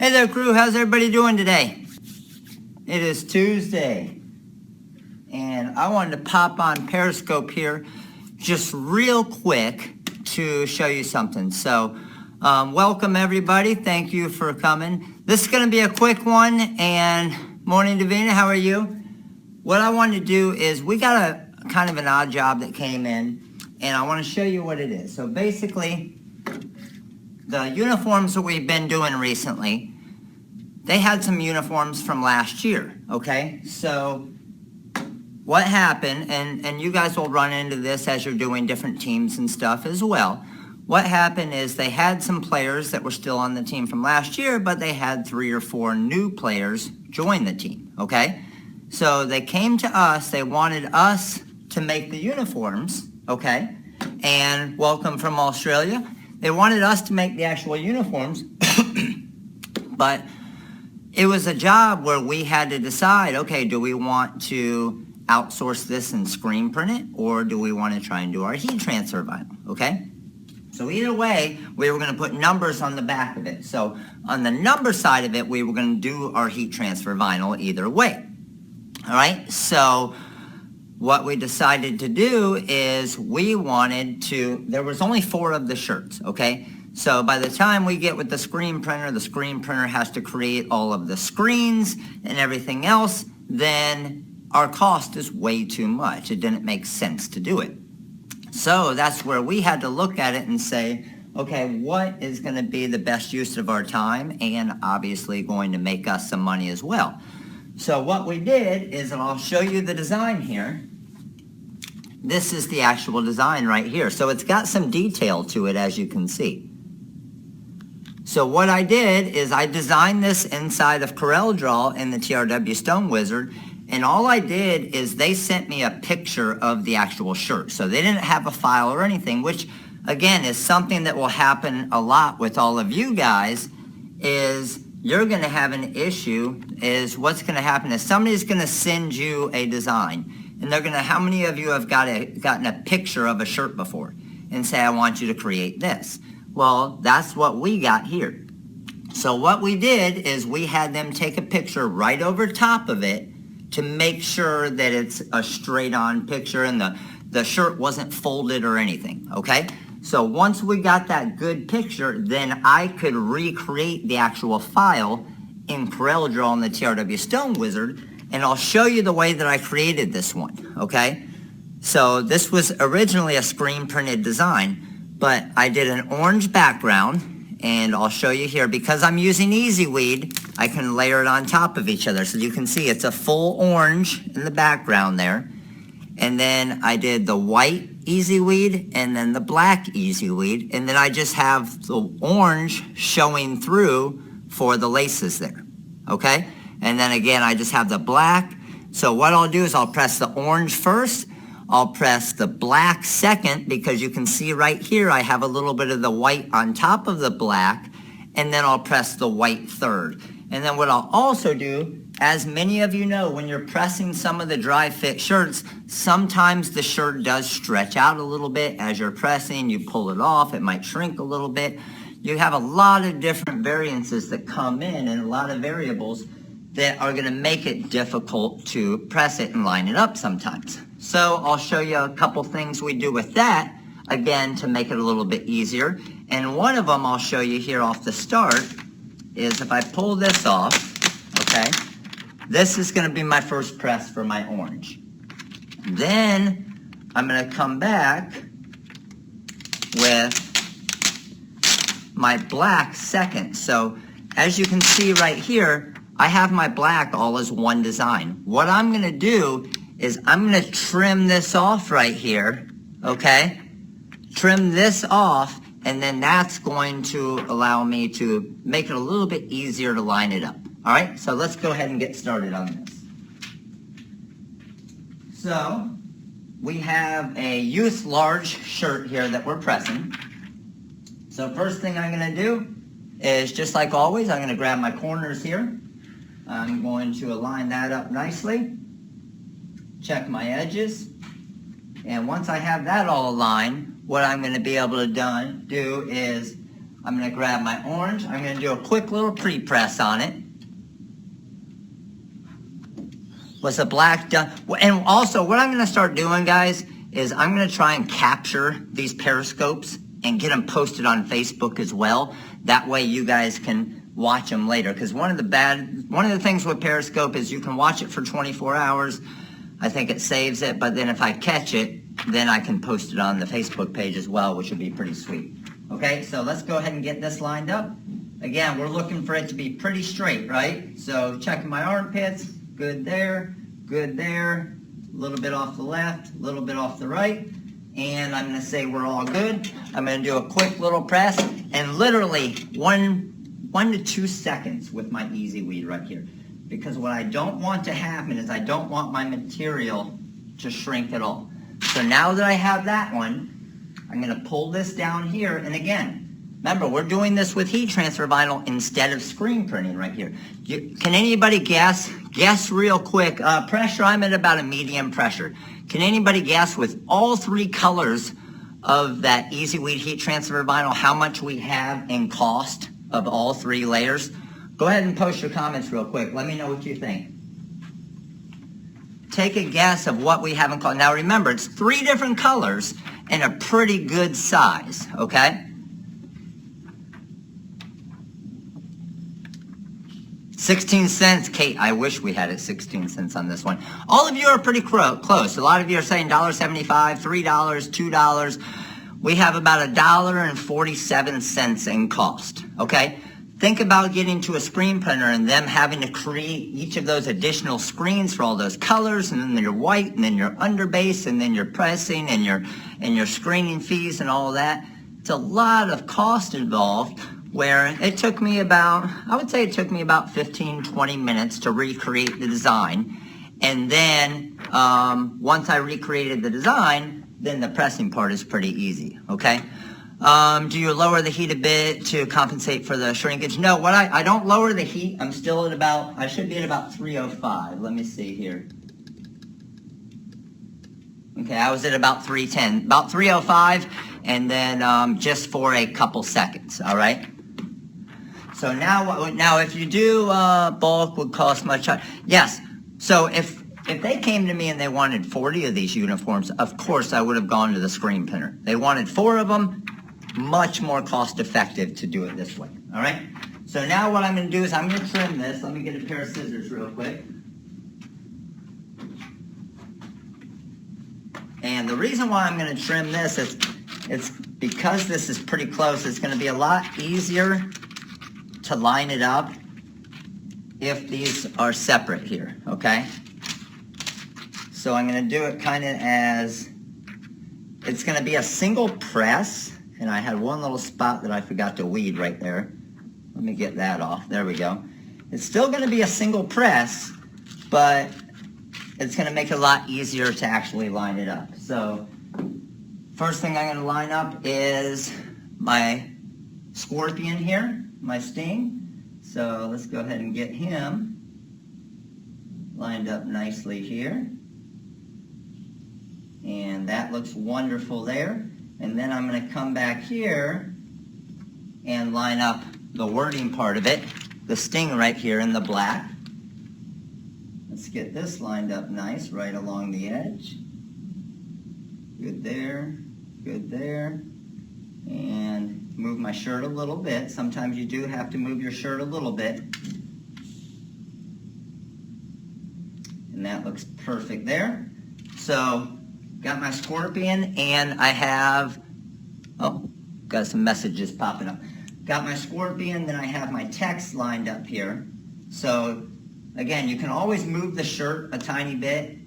Hey there, crew. How's everybody doing today? It is Tuesday, and I wanted to pop on Periscope here just real quick to show you something. So, welcome everybody. Thank you for coming. This is going to be a quick one, and morning, Davina. How are you? What I want to do is we got a kind of an odd job that came in, and I want to show you what it is. So basically, the uniforms that we've been doing recently, they had some uniforms from last year, okay? So what happened, and you guys will run into this as you're doing different teams and stuff as well. What happened is they had some players that were still on the team from last year, but they had 3 or 4 new players join the team, okay? So they came to us, they wanted us to make the uniforms, okay? And welcome from Australia. They wanted us to make the actual uniforms, but it was a job where we had to decide, okay, do we want to outsource this and screen print it, or do we want to try and do our heat transfer vinyl, okay? So either way, we were going to put numbers on the back of it. So on the number side of it, we were going to do our heat transfer vinyl either way, all right? So what we decided to do is we wanted to, there was only 4 of the shirts, okay? So by the time we get with the screen printer has to create all of the screens and everything else, then our cost is way too much. It didn't make sense to do it. So that's where we had to look at it and say, okay, what is going to be the best use of our time and obviously going to make us some money as well. So what we did is, and I'll show you the design here. This is the actual design right here. So it's got some detail to it, as you can see. So what I did is I designed this inside of Corel Draw in the TRW Stone Wizard, and all I did is they sent me a picture of the actual shirt. So they didn't have a file or anything, which again is something that will happen a lot with all of you guys, is you're going to have an issue, is what's going to happen is somebody's going to send you a design. And they're going to, how many of you have gotten a picture of a shirt before and say, I want you to create this? Well, that's what we got here. So what we did is we had them take a picture right over top of it to make sure that it's a straight on picture and the shirt wasn't folded or anything, okay? So once we got that good picture, then I could recreate the actual file in Corel Draw in the TRW Stone Wizard, and I'll show you the way that I created this one, okay? So this was originally a screen printed design, but I did an orange background, and I'll show you here. Because I'm using Easyweed, I can layer it on top of each other. So you can see it's a full orange in the background there. And then I did the white Easyweed and then the black Easyweed. And then I just have the orange showing through for the laces there, okay? And then again, I just have the black. So what I'll do is I'll press the orange first. I'll press the black second, because you can see right here I have a little bit of the white on top of the black, and then I'll press the white third. And then what I'll also do, as many of you know, when you're pressing some of the dry fit shirts, sometimes the shirt does stretch out a little bit as you're pressing. You pull it off, it might shrink a little bit. You have a lot of different variances that come in and a lot of variables that are going to make it difficult to press it and line it up sometimes. So I'll show you a couple things we do with that, again, to make it a little bit easier. And one of them I'll show you here off the start is if I pull this off, okay, this is going to be my first press for my orange. Then I'm going to come back with my black second. So as you can see right here, I have my black all as one design. What I'm going to do is I'm going to trim this off right here, okay? Trim this off, and then that's going to allow me to make it a little bit easier to line it up. All right, so let's go ahead and get started on this. So we have a youth large shirt here that we're pressing. So first thing I'm going to do is, just like always, I'm going to grab my corners here. I'm going to align that up nicely. Check my edges. And once I have that all aligned, what I'm going to be able to do is I'm going to grab my orange. I'm going to do a quick little pre-press on it. Was the black done? And also, what I'm going to start doing, guys, is I'm going to try and capture these periscopes and get them posted on Facebook as well. That way you guys can watch them later. Because one of the things with Periscope is you can watch it for 24 hours. I think it saves it, but then if I catch it, then I can post it on the Facebook page as well, which would be pretty sweet. Okay, so let's go ahead and get this lined up. Again, we're looking for it to be pretty straight, right? So checking my armpits, good there, a little bit off the left, a little bit off the right, and I'm going to say we're all good. I'm going to do a quick little press, and literally one to 2 seconds with my Easyweed right here. Because what I don't want to happen is I don't want my material to shrink at all. So now that I have that one, I'm going to pull this down here, and again, remember, we're doing this with heat transfer vinyl instead of screen printing right here. Can anybody guess? Guess real quick. Pressure, I'm at about a medium pressure. Can anybody guess with all 3 colors of that Easyweed heat transfer vinyl how much we have in cost of all 3 layers? Go ahead and post your comments real quick. Let me know what you think. Take a guess of what we have in cost. Now remember, it's 3 different colors and a pretty good size, okay? 16 cents, Kate, I wish we had it 16 cents on this one. All of you are pretty close. A lot of you are saying $1.75, $3, $2. We have about $1.47 in cost, okay? Think about getting to a screen printer and them having to create each of those additional screens for all those colors, and then your white, and then your underbase, and then your pressing, and your screening fees and all of that. It's a lot of cost involved, where it took me about, I would say it took me about 15, 20 minutes to recreate the design. And then once I recreated the design, then the pressing part is pretty easy, okay? Do you lower the heat a bit to compensate for the shrinkage? No, I don't lower the heat. I'm still at about, I should be at about 305. Let me see here. Okay, I was at about 310, about 305, and then just for a couple seconds, all right? So now if you do bulk would cost much higher. Yes, so if they came to me and they wanted 40 of these uniforms, of course I would have gone to the screen printer. They wanted 4 of them, much more cost effective to do it this way, all right? So now what I'm going to do is I'm going to trim this. Let me get a pair of scissors real quick. And the reason why I'm going to trim this is it's because this is pretty close. It's going to be a lot easier to line it up if these are separate here, okay? So I'm going to do it kind of as, it's going to be a single press, and I had one little spot that I forgot to weed right there. Let me get that off. There we go. It's still going to be a single press, but it's going to make it a lot easier to actually line it up. So first thing I'm going to line up is my scorpion here, my sting. So let's go ahead and get him lined up nicely here. And that looks wonderful there. And then I'm going to come back here and line up the wording part of it, the sting right here in the black. Let's get this lined up nice right along the edge. Good there, good there. And move my shirt a little bit. Sometimes you do have to move your shirt a little bit. And that looks perfect there. So, got my scorpion, and I have, oh, got some messages popping up. Got my scorpion, then I have my text lined up here. So, again, you can always move the shirt a tiny bit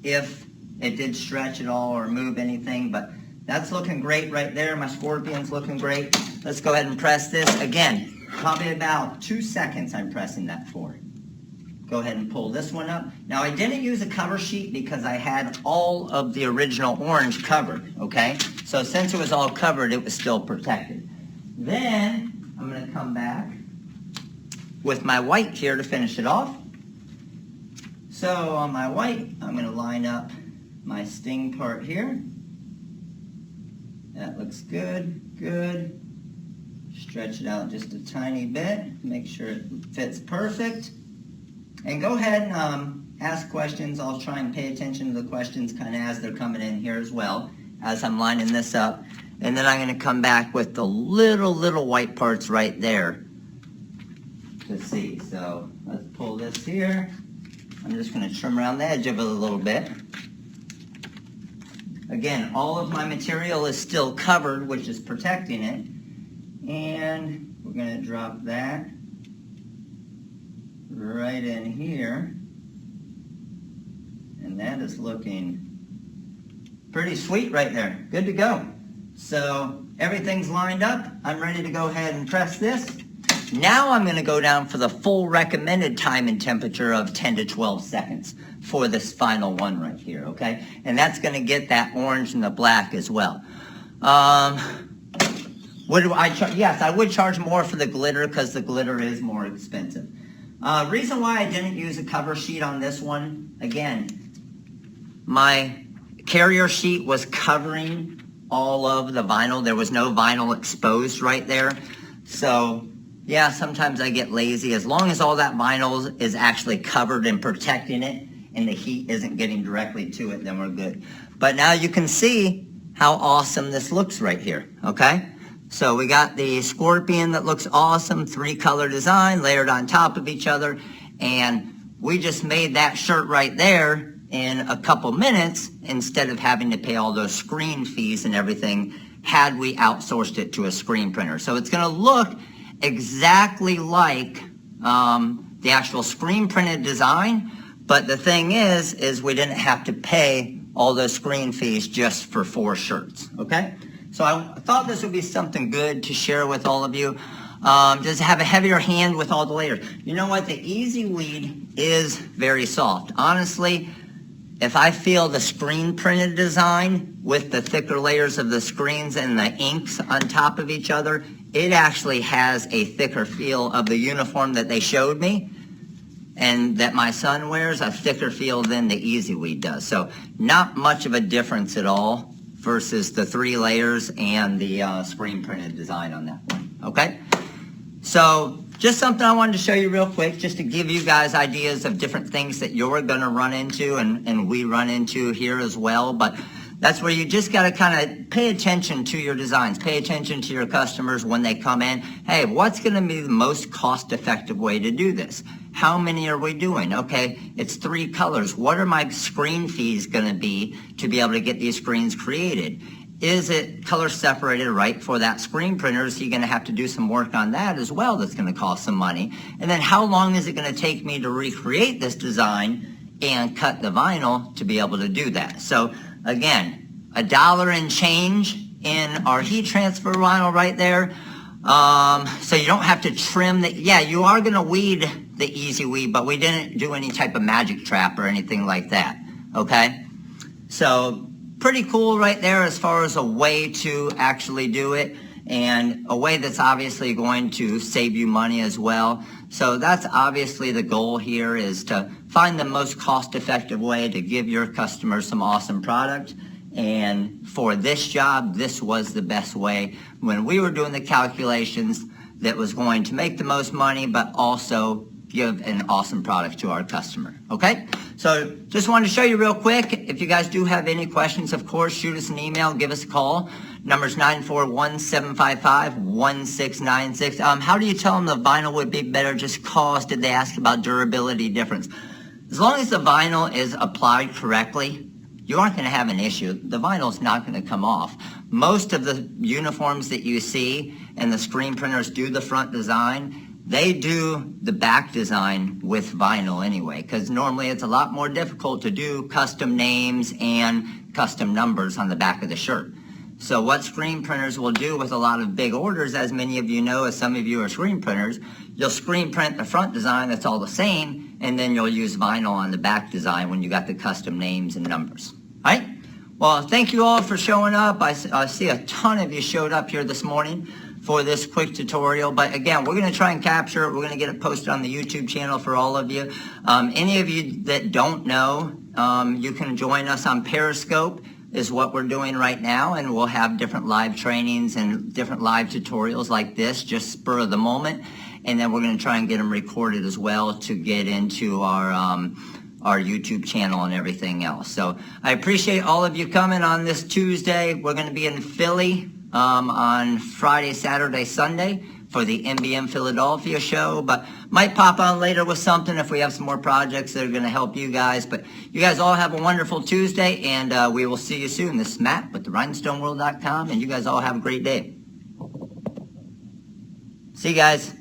if it did stretch at all or move anything, but that's looking great right there. My scorpion's looking great. Let's go ahead and press this. Again, probably about 2 seconds I'm pressing that for. Go ahead and pull this one up. Now, I didn't use a cover sheet because I had all of the original orange covered, okay? So since it was all covered, it was still protected. Then, I'm going to come back with my white here to finish it off. So on my white, I'm going to line up my sting part here. That looks good, good. stretch it out just a tiny bit, make sure it fits perfect. And go ahead and ask questions. I'll try and pay attention to the questions kind of as they're coming in here as well, as I'm lining this up. And then I'm going to come back with the little white parts right there to see. So let's pull this here. I'm just going to trim around the edge of it a little bit. Again, all of my material is still covered, which is protecting it. And we're going to drop that right in here. And that is looking pretty sweet right there. Good to go. So everything's lined up. I'm ready to go ahead and press this. Now I'm going to go down for the full recommended time and temperature of 10 to 12 seconds for this final one right here, okay? And that's going to get that orange and the black as well. What do I charge? Yes, I would charge more for the glitter because the glitter is more expensive. Reason why I didn't use a cover sheet on this one, again, my carrier sheet was covering all of the vinyl. There was no vinyl exposed right there. So yeah, sometimes I get lazy. As long as all that vinyl is actually covered and protecting it and the heat isn't getting directly to it, then we're good. But now you can see how awesome this looks right here, okay? So we got the scorpion that looks awesome, 3-color design layered on top of each other. And we just made that shirt right there in a couple minutes instead of having to pay all those screen fees and everything had we outsourced it to a screen printer. So it's going to look exactly like the actual screen printed design, but the thing is we didn't have to pay all those screen fees just for 4 shirts, okay? So I thought this would be something good to share with all of you. Does it have a heavier hand with all the layers? You know what, the Easyweed is very soft. Honestly, if I feel the screen printed design with the thicker layers of the screens and the inks on top of each other, it actually has a thicker feel of the uniform that they showed me and that my son wears, a thicker feel than the Easyweed does. So not much of a difference at all versus the 3 layers and the screen printed design on that one, okay? So just something I wanted to show you real quick, just to give you guys ideas of different things that you're going to run into and we run into here as well. But that's where you just got to kind of pay attention to your designs, pay attention to your customers when they come in. Hey, what's going to be the most cost-effective way to do this? How many are we doing? Okay, it's 3 colors. What are my screen fees going to be able to get these screens created? Is it color separated right for that screen printer? Is he going to have to do some work on that as well? That's going to cost some money. And then how long is it going to take me to recreate this design and cut the vinyl to be able to do that? So again, $1 and change in our heat transfer vinyl right there. So you don't have to trim the, yeah, you are going to weed the Easyweed, but we didn't do any type of magic trap or anything like that, okay? So pretty cool right there as far as a way to actually do it, and a way that's obviously going to save you money as well. So that's obviously the goal here, is to find the most cost-effective way to give your customers some awesome product. And for this job, this was the best way when we were doing the calculations that was going to make the most money, but also give an awesome product to our customer, okay? So just wanted to show you real quick. If you guys do have any questions, of course, shoot us an email, give us a call. Number's 941-755-1696. How do you tell them the vinyl would be better just cause? Did they ask about durability difference? As long as the vinyl is applied correctly, you aren't going to have an issue. The vinyl's not going to come off. Most of the uniforms that you see and the screen printers do the front design, they do the back design with vinyl anyway, because normally it's a lot more difficult to do custom names and custom numbers on the back of the shirt. So what screen printers will do with a lot of big orders, as many of you know, as some of you are screen printers, you'll screen print the front design that's all the same, and then you'll use vinyl on the back design when you got the custom names and numbers. All right? Well, thank you all for showing up. I see a ton of you showed up here this morning for this quick tutorial, but again, we're going to try and capture it. We're going to get it posted on the YouTube channel for all of you. Any of you that don't know, you can join us on Periscope. is what we're doing right now, and we'll have different live trainings and different live tutorials like this, just spur of the moment. And then we're going to try and get them recorded as well to get into our YouTube channel and everything else. So I appreciate all of you coming on this Tuesday. We're going to be in Philly on Friday, Saturday, Sunday for the MBM Philadelphia show, but might pop on later with something if we have some more projects that are going to help you guys. But you guys all have a wonderful Tuesday, and we will see you soon. This is Matt with the rhinestoneworld.com, and you guys all have a great day. See you guys.